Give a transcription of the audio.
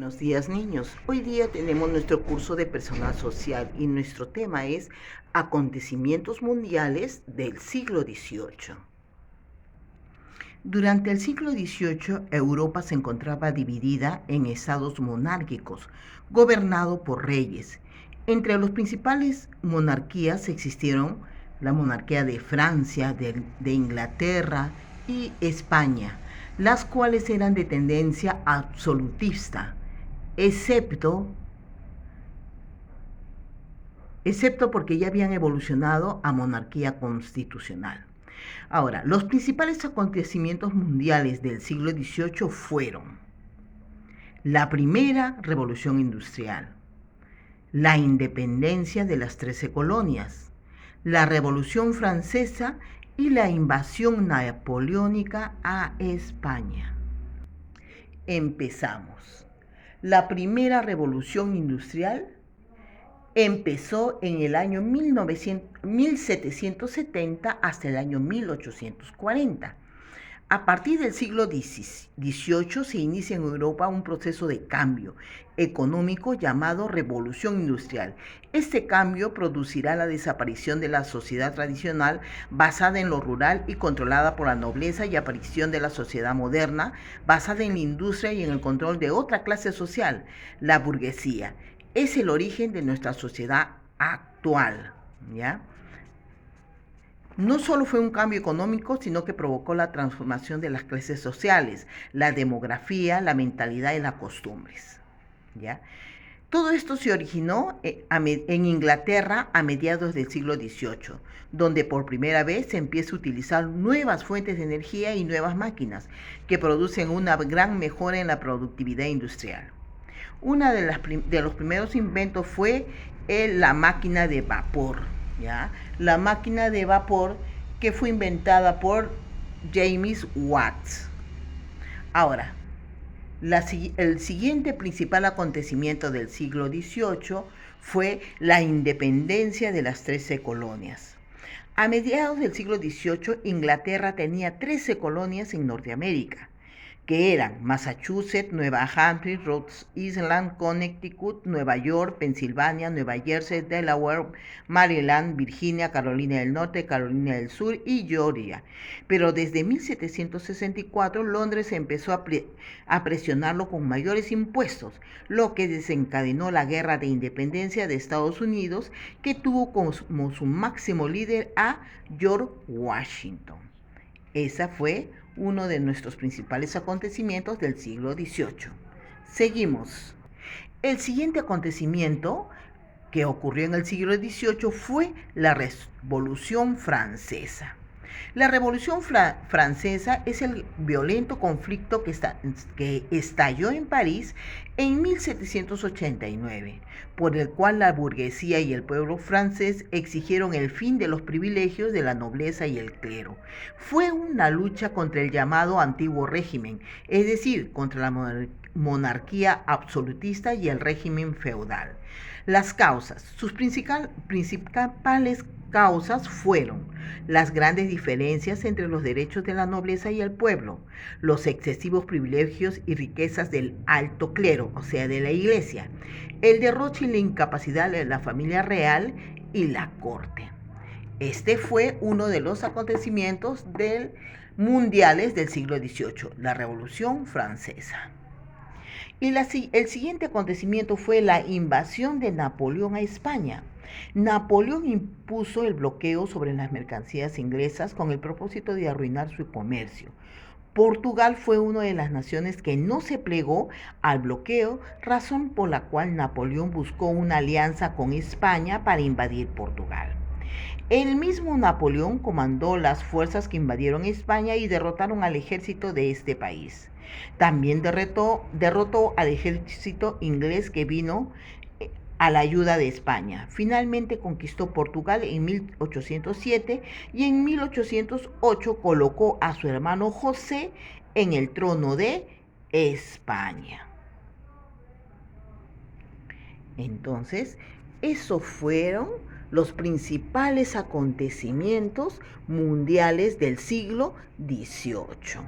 Buenos días, niños. Hoy día tenemos nuestro curso de personal social y nuestro tema es acontecimientos mundiales del siglo XVIII. Durante el siglo XVIII, Europa se encontraba dividida en estados monárquicos, gobernados por reyes. Entre las principales monarquías existieron la monarquía de Francia, de Inglaterra y España, las cuales eran de tendencia absolutista, excepto porque ya habían evolucionado a monarquía constitucional. Ahora, los principales acontecimientos mundiales del siglo XVIII fueron la primera revolución industrial, la independencia de las 13 colonias, la Revolución Francesa y la invasión napoleónica a España. Empezamos. La primera revolución industrial empezó en el año 1770 hasta el año 1840. A partir del siglo XVIII se inicia en Europa un proceso de cambio económico llamado Revolución Industrial. Este cambio producirá la desaparición de la sociedad tradicional basada en lo rural y controlada por la nobleza y aparición de la sociedad moderna basada en la industria y en el control de otra clase social, la burguesía. Es el origen de nuestra sociedad actual, ¿ya? No solo fue un cambio económico, sino que provocó la transformación de las clases sociales, la demografía, la mentalidad y las costumbres, ¿ya? Todo esto se originó en Inglaterra a mediados del siglo XVIII, donde por primera vez se empieza a utilizar nuevas fuentes de energía y nuevas máquinas que producen una gran mejora en la productividad industrial. Uno de los primeros inventos fue la máquina de vapor, ¿ya? La máquina de vapor que fue inventada por James Watt. Ahora, el siguiente principal acontecimiento del siglo XVIII fue la independencia de las 13 colonias. A mediados del siglo XVIII, Inglaterra tenía 13 colonias en Norteamérica, que eran Massachusetts, Nueva Hampshire, Rhode Island, Connecticut, Nueva York, Pensilvania, Nueva Jersey, Delaware, Maryland, Virginia, Carolina del Norte, Carolina del Sur y Georgia. Pero desde 1764 Londres empezó a presionarlo con mayores impuestos, lo que desencadenó la Guerra de Independencia de Estados Unidos, que tuvo como su máximo líder a George Washington. Esa fue uno de nuestros principales acontecimientos del siglo XVIII. Seguimos. El siguiente acontecimiento que ocurrió en el siglo XVIII fue la Revolución Francesa. La Revolución Francesa es el violento conflicto que estalló en París en 1789, por el cual la burguesía y el pueblo francés exigieron el fin de los privilegios de la nobleza y el clero. Fue una lucha contra el llamado antiguo régimen, es decir, contra la monarquía absolutista y el régimen feudal. Las causas. Sus principales causas fueron las grandes diferencias entre los derechos de la nobleza y el pueblo, los excesivos privilegios y riquezas del alto clero, o sea, de la iglesia, el derroche y la incapacidad de la familia real y la corte. Este fue uno de los acontecimientos mundiales del siglo XVIII, la Revolución Francesa. El siguiente acontecimiento fue la invasión de Napoleón a España. Napoleón impuso el bloqueo sobre las mercancías inglesas con el propósito de arruinar su comercio. Portugal fue una de las naciones que no se plegó al bloqueo, razón por la cual Napoleón buscó una alianza con España para invadir Portugal. El mismo Napoleón comandó las fuerzas que invadieron España y derrotaron al ejército de este país. También derrotó al ejército inglés que vino a la ayuda de España. Finalmente conquistó Portugal en 1807 y en 1808 colocó a su hermano José en el trono de España. Entonces, esos fueron los principales acontecimientos mundiales del siglo XVIII.